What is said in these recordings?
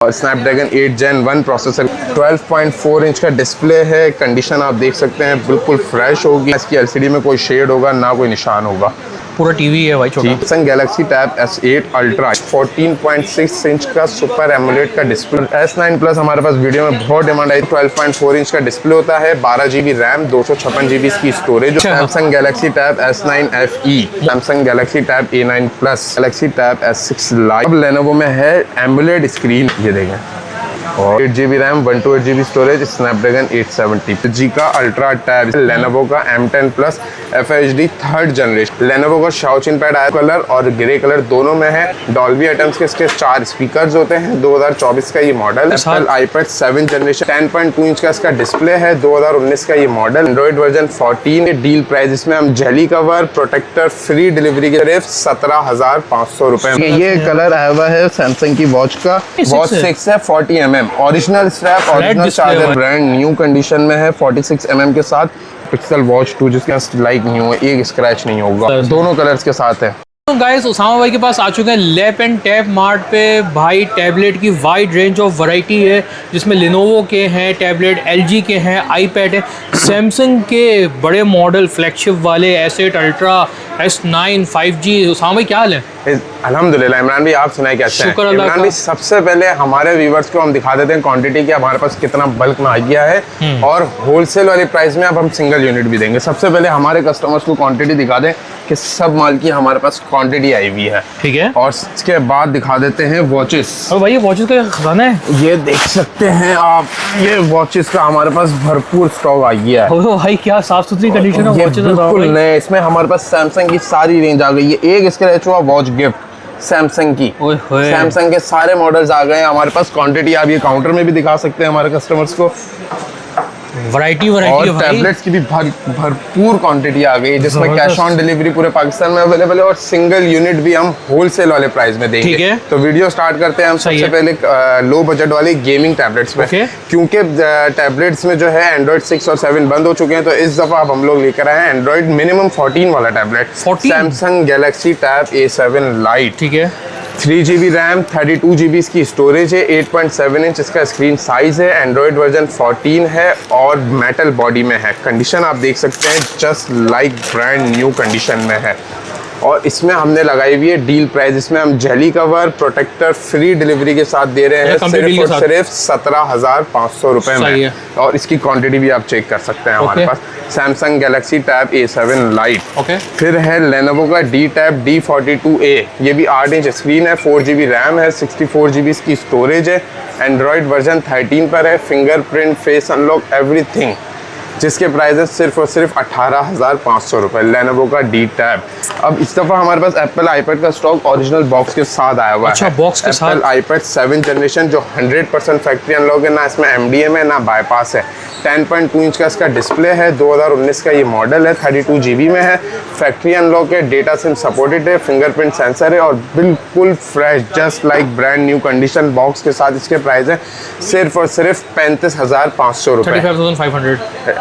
और Snapdragon 8 Gen 1 processor, 12.4 inch का display है। कंडीशन आप देख सकते हैं बिल्कुल फ्रेश होगी। इसकी एलसीडी में कोई शेड होगा ना कोई निशान होगा। पूरा टीवी है भाई छोटा। Samsung Galaxy tab S8 ultra 14.6 inch का सुपर एमोलेड का डिस्प्ले। S9 प्लस हमारे पास वीडियो में बहुत डिमांड आई। 12.4 इंच का डिस्प्ले होता है, 12 GB रैम, 256 GB की storage. Samsung Galaxy tab S9 FE, Samsung Galaxy tab A9 plus, Galaxy tab S6 light. अब लेनोवो में है एमोलेड स्क्रीन, ये देखें, और 8 GB RAM, 128 GB storage, Snapdragon 870 का अल्ट्रा टैब। लेनोवो का M10 plus FHD 3rd generation. Lenovo का शाओचिन pad आया कलर और ग्रे कलर दोनों में है। डॉल्बी एटम्स के इसके 4 स्पीकर्स होते हैं। 2024 का ये model. Apple iPad 7 generation, 10.2 inch का इसका डिस्प्ले है। 2019 का ये model. Android version 14। Deal price इसमें हम jelly cover, protector, free delivery के सिर्फ 17,500 रुपए में। ये कलर आया हुआ है सैमसंग की वॉच का। वॉच 6 है, 40 mm original strap, original charger, brand new condition में है, 46 mm के साथ। पिक्सल वॉच 2 जिसका लाइक न्यू है, एक स्क्रैच नहीं होगा। दोनों कलर्स के साथ है। तो गाइस उसामा भाई के पास आ चुके हैं लैप एंड टैब मार्ट पे। भाई टैबलेट की वाइड रेंज ऑफ वैरायटी है, जिसमें लिनोवो के हैं टैबलेट, LG के हैं, आईपैड है, सैमसंग के बड़े मॉडल फ्लैगशिप वाले S8 ultra, S9 5G। Usama भाई क्या हाल है? अल्हम्दुलिल्लाह। इमरान भाई आप सुनाए कैसे हैं? इमरान भाई सबसे पहले हमारे व्यूवर्स को हम दिखा देते हैं क्वांटिटी की हमारे पास कितना बल्क में आ गया है, और होलसेल वाली प्राइस में अब हम सिंगल यूनिट भी देंगे। सबसे पहले हमारे कस्टमर्स को क्वांटिटी दिखा दें कि सब माल की हमारे पास क्वांटिटी आई हुई है, ठीक है। और इसके बाद दिखा देते हैं वॉचेस। और भाई ये वॉचेस का खजाना है, ये देख सकते हैं आप, ये वॉचेस का हमारे पास भरपूर स्टॉक आ गया है। ओ भाई क्या साफ सुथरी कंडीशन है वॉचेस। बिल्कुल नए, इसमें हमारे पास सैमसंग की सारी रेंज आ गई है। एक स्क्रैच हुआ वॉच गिफ्ट सैमसंग की। सैमसंग के सारे मॉडल्स आ गए हैं हमारे पास। क्वांटिटी आप ये काउंटर में भी दिखा सकते हैं हमारे कस्टमर्स को। वैरायटी और टैबलेट्स की भी भरपूर क्वांटिटी आ गई है, जिसमें कैश ऑन डिलीवरी पूरे पाकिस्तान में अवेलेबल है, और सिंगल यूनिट भी हम होलसेल वाले प्राइस में देंगे। ठीक है। तो वीडियो स्टार्ट करते हैं हम सबसे पहले लो बजट वाली गेमिंग टैबलेट्स में। क्योंकि टैबलेट्स में जो है एंड्रॉइड 6 और 7 बंद हो चुके हैं, तो इस दफा अब हम लोग लेकर आए हैं एंड्रॉइड मिनिमम 14 वाला tablet, Samsung Galaxy tab A7 light. ठीक है। 3 GB रैम, 32 GB इसकी स्टोरेज है, 8.7 इंच इसका स्क्रीन साइज है, एंड्रॉइड वर्जन 14 है, और मेटल बॉडी में है। कंडीशन आप देख सकते हैं just like brand new condition में है। और इसमें हमने लगाई हुई है डील प्राइस। इसमें हम jelly cover, protector, free delivery के साथ दे रहे हैं सिर्फ और सिर्फ 17,500 रुपए में। और इसकी क्वांटिटी भी आप चेक कर सकते हैं हमारे पास। Samsung Galaxy tab A7 lite. फिर है लेनोवो का D टैब D42A, ये भी 8 इंच स्क्रीन है, 4 GB रैम है, 64 GB इसकी स्टोरेज है, एंड्रॉइड वर्जन 13 पर है, फिंगरप्रिंट, फेस अनलॉक, एवरीथिंग, जिसके प्राइस सिर्फ और सिर्फ 18,500 रुपए। लेनोवो का D टैब। अब इस दफा हमारे पास एप्पल iPad का स्टॉक ओरिजिनल बॉक्स के साथ आया हुआ है। बॉक्स के साथ एप्पल iPad 7 जनरेशन जो 100% फैक्ट्री अनलॉक है, ना इसमें MDM है ना बाईपास है। 10.2 इंच का इसका डिस्प्ले है, 2019 का ये मॉडल है, 32 GB में है, फैक्ट्री अनलॉक है, डेटा सिम सपोर्टेड है, फिंगरप्रिंट सेंसर है, और बिल्कुल fresh just like brand new condition box के साथ। इसके प्राइस है सिर्फ और सिर्फ 35,500 रुपए। 35,500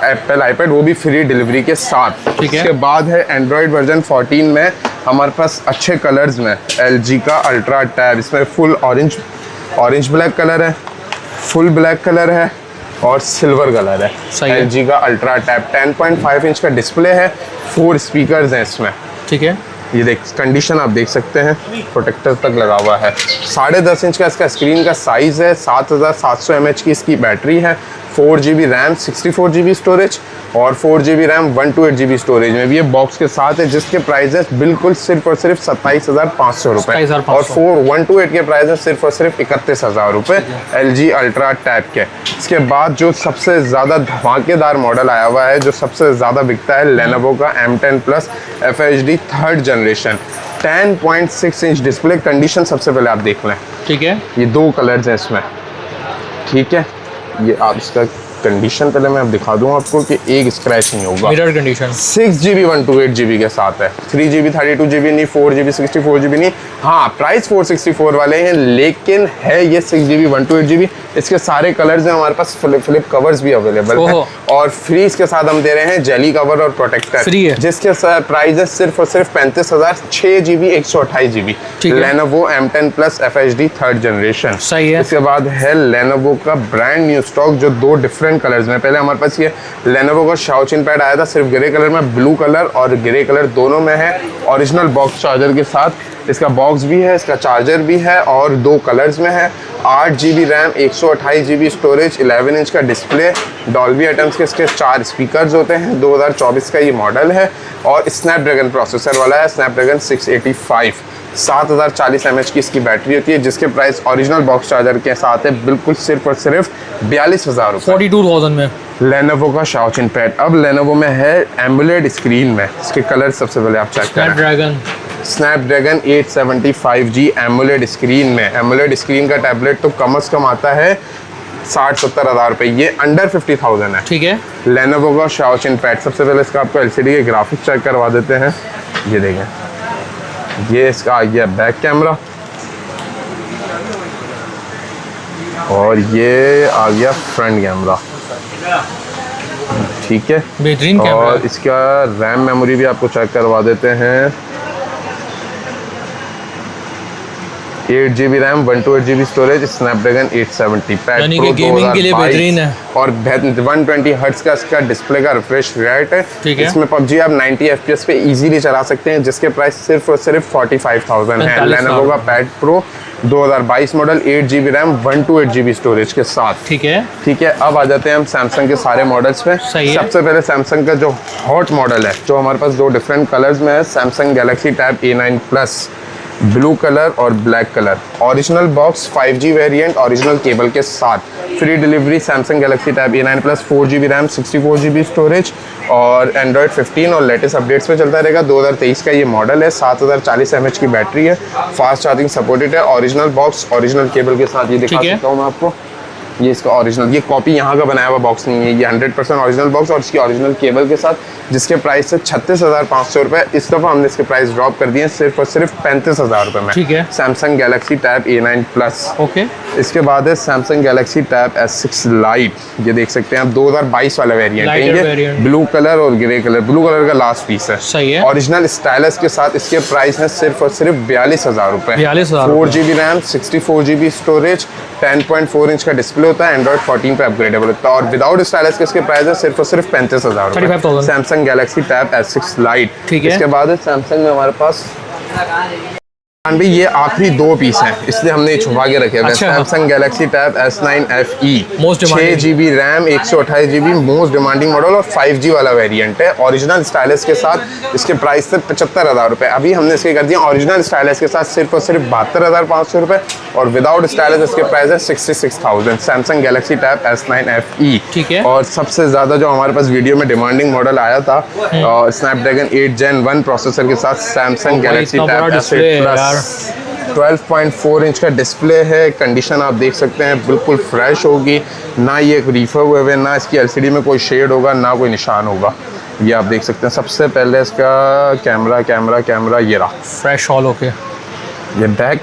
एप्पल iPad, वो भी फ्री डिलीवरी के साथ। इसके बाद है एंड्रॉइड वर्जन 14 में हमारे पास अच्छे कलर्स में LG का अल्ट्रा टैब। इसमें फुल ऑरेंज ब्लैक कलर है, फुल ब्लैक कलर है, और सिल्वर कलर है। LG का अल्ट्रा टैब, 10.5 इंच का डिस्प्ले है, 4 स्पीकर्स हैं इसमें। ठीक है। ये देख कंडीशन आप देख सकते हैं, प्रोटेक्टर तक लगा हुआ है। 10.5 इंच का इसका स्क्रीन का साइज है, 7700 mAh की इसकी बैटरी है, 4 GB रैम, 64 GB स्टोरेज, और 4 GB रैम 128 GB स्टोरेज में भी ये बॉक्स के साथ है, जिसके प्राइस बिल्कुल सिर्फ और सिर्फ 27,500 रुपए, और 128 के प्राइस सिर्फ और सिर्फ 31,000 रुपए LG अल्ट्रा टैब के। इसके बाद जो सबसे ज़्यादा धमाकेदार मॉडल आया हुआ है, जो सबसे ज़्यादा बिकता है, लेनोवो का M10 plus FHD 3rd generation, 10.6 inch display. Condition सबसे पहले आप देख लें। ठीक है। ये 2 कलर्स हैं इसमें। ठीक है। ये आप इसका कंडीशन पहले मैं अब दिखा दूं आपको कि एक स्क्रैच नहीं होगा। Mirror condition. 6 GB 128 GB के साथ है, 3 GB 32 GB नहीं, 4 GB 64 GB नहीं, हाँ प्राइस 464 वाले हैं, लेकिन है ये 6GB 128GB। इसके सारे कलर्स हैं हमारे पास, फ्लिप कवर्स भी अवेलेबल है और फ्री इसके साथ हम दे रहे हैं जेली कवर और प्रोटेक्टर फ्री है, जिसके प्राइस है सिर्फ और सिर्फ 35,000, 6GB 128GB। Lenovo M10 Plus FHD 3rd generation. सही है। इसके बाद है Lenovo का ब्रांड न्यू स्टॉक जो 2 डिफरेंट कलर्स में। पहले हमारे पास ये Lenovo का शाओचिन पैड आया था सिर्फ ग्रे कलर में, ब्लू कलर और ग्रे कलर दोनों में है, ओरिजिनल बॉक्स चार्जर के साथ। इसका बॉक्स भी है, इसका चार्जर भी है और 2 कलर्स में है। 8GB RAM, 128GB storage, 11 inch का डिस्प्ले, डॉल्बी एटम्स के इसके 4 स्पीकर्स होते हैं। 2024 का ये मॉडल है और स्नैपड्रैगन प्रोसेसर वाला है, स्नैपड्रैगन 685। 7040 mAh की इसकी बैटरी होती है, जिसके प्राइस ओरिजिनल बॉक्स चार्जर के साथ है बिल्कुल सिर्फ और सिर्फ 42,000 रुपये, 42,000 में। Lenovo का शाओचिन पैड। अब Lenovo में है एमुलेट स्क्रीन में, इसके कलर सबसे पहले आप चेक करें। स्नैपड्रैगन 875G एमुलेट स्क्रीन में। एमुलेट स्क्रीन का टैबलेट तो कम से कम आता है 60-70 हज़ार रुपये, ये अंडर 50,000 है। ठीक है। Lenovo का शाओचिन पैड। सबसे पहले इसका आपको LCD के ग्राफिक्स चेक करवा देते हैं। ये देखें, ये इसका आ गया बैक कैमरा और ये आ गया फ्रंट कैमरा। ठीक है, बेहतरीन कैमरा। और इसका रैम मेमोरी भी आपको चेक करवा देते हैं। 8GB RAM, 128GB storage, Snapdragon 870 pad यानी प्रो कि गेमिंग के लिए बेहतरीन है। और 120 हर्ट्ज का इसका डिस्प्ले का रिफ्रेश रेट है। ठीक है। इसमें PUBG आप 90 FPS पे इजीली चला सकते हैं, जिसके प्राइस सिर्फ और सिर्फ 45,000 है। Lenovo का pad pro 2022 model, 8GB RAM, 128GB storage के साथ। ठीक है। ठीक है, अब आ जाते हैं हम सैमसंग के सारे मॉडल्स पे। सही है। सबसे पहले सैमसंग का जो हॉट मॉडल है, जो हमारे पास 2 डिफरेंट कलर्स में है, Samsung Galaxy tab A9 plus, blue colour और black colour. Original box 5G variant, original cable के साथ, free delivery. Samsung Galaxy tab A9 plus, 4GB RAM, 64GB storage और एंड्रॉयड 15 और लेटेस्ट अपडेट्स पे चलता रहेगा। 2023 का ये मॉडल है, 7040 mAh की बैटरी है, फास्ट चार्जिंग सपोर्टेड है, ओरिजिनल बॉक्स, ओरिजिनल केबल के साथ। ये दिखा सकता हूँ मैं आपको, ये इसका ओरिजिनल, ये कॉपी यहाँ का बनाया हुआ बॉक्स नहीं है, ये 100% ओरिजिनल बॉक्स और इसकी ओरिजिनल केबल के साथ, जिसके प्राइस है 36,500 रुपये। इस दफ़ा हमने इसके प्राइस ड्रॉप कर दिए हैं सिर्फ और सिर्फ 35,000 रुपये में। ठीक है। Samsung Galaxy tab A9 plus. Okay. इसके बाद है Samsung Galaxy tab S6 light, ये देख सकते हैं आप, 2022 वाला वेरिएंट है ये, ब्लू कलर और ग्रे कलर। ब्लू कलर का लास्ट पीस है। सही है। ओरिजिनल स्टाइलस के साथ इसके प्राइस है सिर्फ और सिर्फ 42,000 रुपये। 42,000। 4GB RAM, 64GB storage, 10.4 inch का डिस्प्ले होता है, एंड्रॉइड 14 पे अपग्रेडेबल होता है और विदाउट स्टाइलस के इसके प्राइस है सिर्फ और सिर्फ 35,000 रुपये। Samsung Galaxy tab S6 light. ठीक है। इसके बाद है सैमसंग में हमारे पास भाई ये आखिरी 2 पीस हैं, इसलिए हमने ये छुपा के रखे हुए हैं। Samsung Galaxy tab S9 FE, 6GB RAM, 128GB, most demanding model और 5G वाला वेरिएंट है। ओरिजिनल स्टाइलस के साथ इसके प्राइस थे 75,000 रुपये। अभी हमने इसके कर दिया ओरिजिनल स्टाइलस के साथ सिर्फ और सिर्फ 72,500 रुपये और विदाउट स्टाइलस इसके प्राइस है 66,000। Samsung Galaxy tab S9 FE। ठीक है। और सबसे ज़्यादा जो हमारे पास वीडियो में डिमांडिंग मॉडल आया था, स्नैपड्रैगन 8 Gen 1 प्रोसेसर के साथ Samsung Galaxy tab S8 plus, 12.4 inch का डिस्प्ले है। कंडीशन आप देख सकते हैं बिल्कुल फ्रेश होगी, ना ये रीफर हुए हुए, ना इसकी LCD में कोई शेड होगा, ना कोई निशान होगा। ये आप देख सकते हैं। सबसे पहले इसका कैमरा ये रहा, फ्रेश ऑल ओके। ये बैक,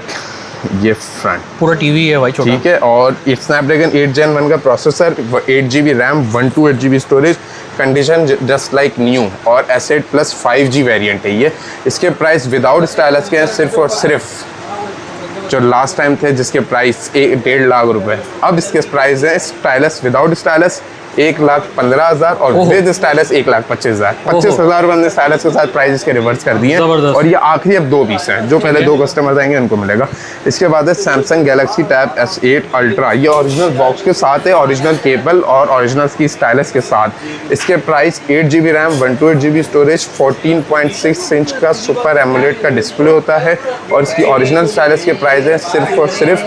ये फ्रंट, पूरा टीवी है भाई छोटा। ठीक है। और स्नैपड्रैगन 8 Gen 1 का processor, 8GB RAM, 128GB storage, condition just like new और S8 प्लस 5G वेरिएंट है ये। इसके प्राइस विदाउट स्टाइलस के हैं सिर्फ और सिर्फ, जो लास्ट टाइम थे जिसके प्राइस 1.5 लाख रुपए, अब इसके प्राइस है स्टाइलस विदाउट स्टाइलस 1,15,000 और विद स्टाइलस 1,25,000। 25,000 रुपये हमने स्टाइलस के साथ प्राइस के रिवर्स कर दिए हैं और ये आखिरी अब 2 पीस हैं, जो पहले 2 कस्टमर्स आएंगे उनको मिलेगा। इसके बाद है Samsung Galaxy tab S8 ultra, ये ओरिजिनल बॉक्स के साथ है, ओरिजिनल केबल और ओरिजिनल की स्टाइलस के साथ। इसके price 8GB RAM, 128GB storage, 14.6 inch का सुपर एमोलेड का डिस्प्ले होता है और इसकी ओरिजिनल स्टाइलस के प्राइस है सिर्फ और सिर्फ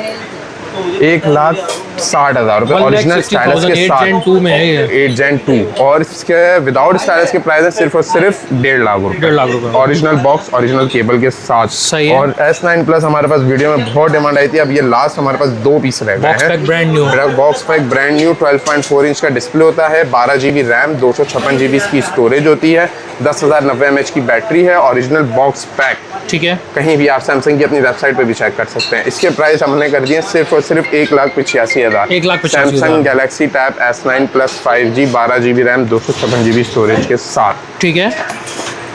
60,000 रुपए ओरिजिनल स्टाइलस के साथ। 8 Gen 2 में है ये। 8 Gen 2 और इसके विदाउट स्टाइलस के प्राइस है सिर्फ और सिर्फ 1.5 लाख रुपए। 1.5 लाख रुपए ओरिजिनल बॉक्स ओरिजिनल केबल के साथ। सही है। और S9 प्लस हमारे पास वीडियो में बहुत डिमांड आई थी, अब ये लास्ट हमारे पास 2 पीस रह गए बॉक्स पैक हैं। Brand new. Box pack brand new 12.4 inch का डिस्प्ले होता है, 12 GB रैम, 256 GB इसकी स्टोरेज होती है, 10,090 mAh की बैटरी है। ओरिजिनल बॉक्स पैक, ठीक है। कहीं भी आप सैमसंग की अपनी वेबसाइट पे भी चेक कर सकते हैं। इसके प्राइस हमने कर दिए सिर्फ और सिर्फ 1,85,000। 1,85,000। Samsung Galaxy tab S9 plus 5G 12 GB RAM 256 GB storage के साथ। ठीक है।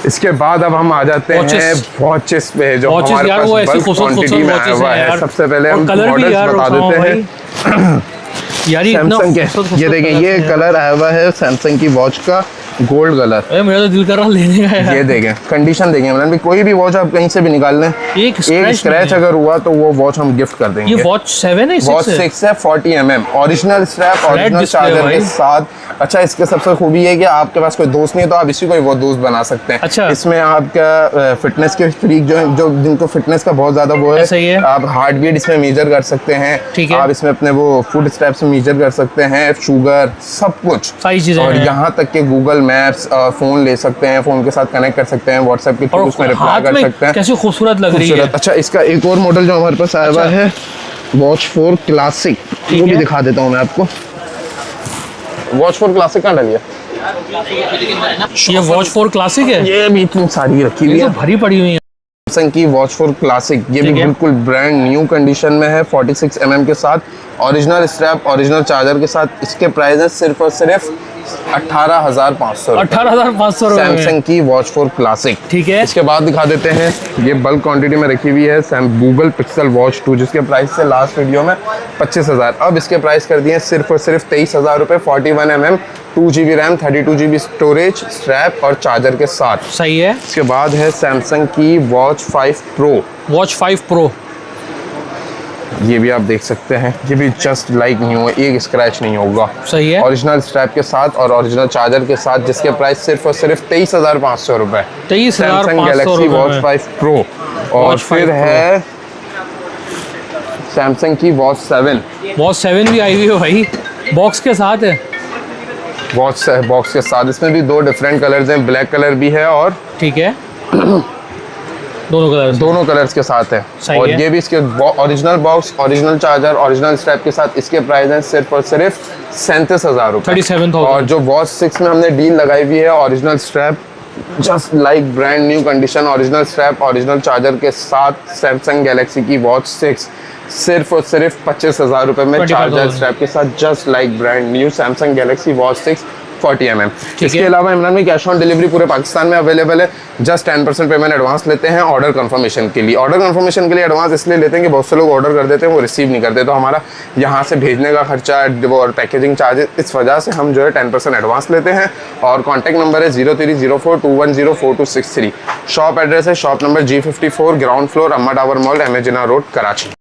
इसके बाद अब हम आ जाते हैं वॉचेस पे, जो हमारे यार वो पास ऐसी बल्क क्वांटिटी में आया हुआ है। सबसे पहले हम मॉडल्स बता देते हैं यार सैमसंग के। ये देखें, ये कलर आया हुआ है सैमसंग की वॉच का, गोल्ड कलर। मेरा तो दिल कर रहा लेने का यार। ये देखें, कंडीशन देखें इमरान भाई, कोई भी वॉच आप कहीं से भी निकाल लें, एक स्क्रैच अगर हुआ तो वो वॉच हम गिफ्ट कर देंगे। ये वॉच 7 है, वॉच 6 है, 40 mm original strap, original charger के साथ। अच्छा, इसके सबसे खूबी है कि आपके पास कोई दोस्त नहीं है तो आप इसी को वो दोस्त बना सकते हैं। अच्छा। इसमें आपका फिटनेस के फ्रीक जो जिनको फिटनेस का बहुत ज्यादा वो है, सही है। आप हार्ट बीट इसमें मेजर कर सकते हैं। ठीक है। आप इसमें अपने वो फूड स्टेप्स मेजर कर सकते हैं, शुगर, सब कुछ, सारी चीजें। और यहाँ तक के गूगल मैप्स, फोन ले सकते हैं, फोन के साथ कनेक्ट कर सकते हैं, व्हाट्सएप के थ्रू उसमें रिप्लाई कर सकते हैं। कैसी खूबसूरत लग रही है। अच्छा, इसका एक और मॉडल जो हमारे पास आया हुआ है, वॉच 4 क्लासिक, वो भी दिखा देता हूँ मैं आपको। वॉच 4 क्लासिक कहाँ डाली है? ये वॉच 4 क्लासिक है। ये भी इतनी सारी रखी हुई है, भरी पड़ी हुई है। सैमसंग की वॉच 4 क्लासिक, ये भी बिल्कुल ब्रांड न्यू कंडीशन में है, 46 mm के साथ, ओरिजिनल स्ट्रैप, ओरिजिनल चार्जर के साथ। इसके प्राइस है सिर्फ और सिर्फ 18,500। 18,500 सैमसंग की वॉच 4 क्लासिक। ठीक है। इसके बाद दिखा देते हैं, ये बल्क क्वांटिटी में रखी हुई है गूगल पिक्सल वॉच 2, जिसके प्राइस से लास्ट वीडियो में 25,000, अब इसके प्राइस कर दिए सिर्फ और सिर्फ 23,000 रुपए। 41 mm 2 GB RAM, 32 GB storage, strap और चार्जर के साथ। सही है। इसके बाद है सैमसंग की वॉच 5 प्रो। वॉच 5 प्रो, ये भी आप देख सकते हैं, ये भी जस्ट लाइक न्यू है, एक स्क्रैच नहीं होगा। सही है। ओरिजिनल स्ट्रैप के साथ और ओरिजिनल चार्जर के साथ, जिसके प्राइस सिर्फ और सिर्फ 23,500 रुपए। 23,500 सैमसंग गैलेक्सी वॉच 5 प्रो। और फिर है सैमसंग की वॉच 7। वॉच 7 भी आई हुई है भाई, बॉक्स के साथ है। वॉच बॉक्स के साथ, इसमें भी 2 डिफरेंट कलर्स हैं, ब्लैक कलर भी है और ठीक है, दोनों कलर्स के साथ है। और ये भी इसके original box, original charger, original strap के साथ। इसके प्राइस हैं सिर्फ और सिर्फ 37,000 रुपए। 37,000। और जो वॉच 6 में हमने डील लगाई हुई है, original strap, just like brand new condition, original strap, original charger के साथ, सैमसंग गैलेक्सी की वॉच 6 सिर्फ और सिर्फ 25,000 रुपए में, चार्जर स्ट्रैप के साथ, just like brand new Samsung Galaxy watch 6 40 mm। इसके अलावा इमरान में कैश ऑन डिलीवरी पूरे पाकिस्तान में अवेलेबल है। जस्ट 10% पेमेंट एडवांस लेते हैं ऑर्डर कंफर्मेशन के लिए। ऑर्डर कंफर्मेशन के लिए एडवांस इसलिए लेते हैं कि बहुत से लोग ऑर्डर कर देते हैं, वो रिसीव नहीं करते, तो हमारा यहाँ से भेजने का खर्चा और पैकेजिंग चार्जेस, इस वजह से हम जो है 10% एडवांस लेते हैं। और कॉन्टैक्ट नंबर है 030421042663। शॉप एड्रेस है shop number G54, ground floor, अम्मा टावर मॉल, एमेजिना रोड, कराची।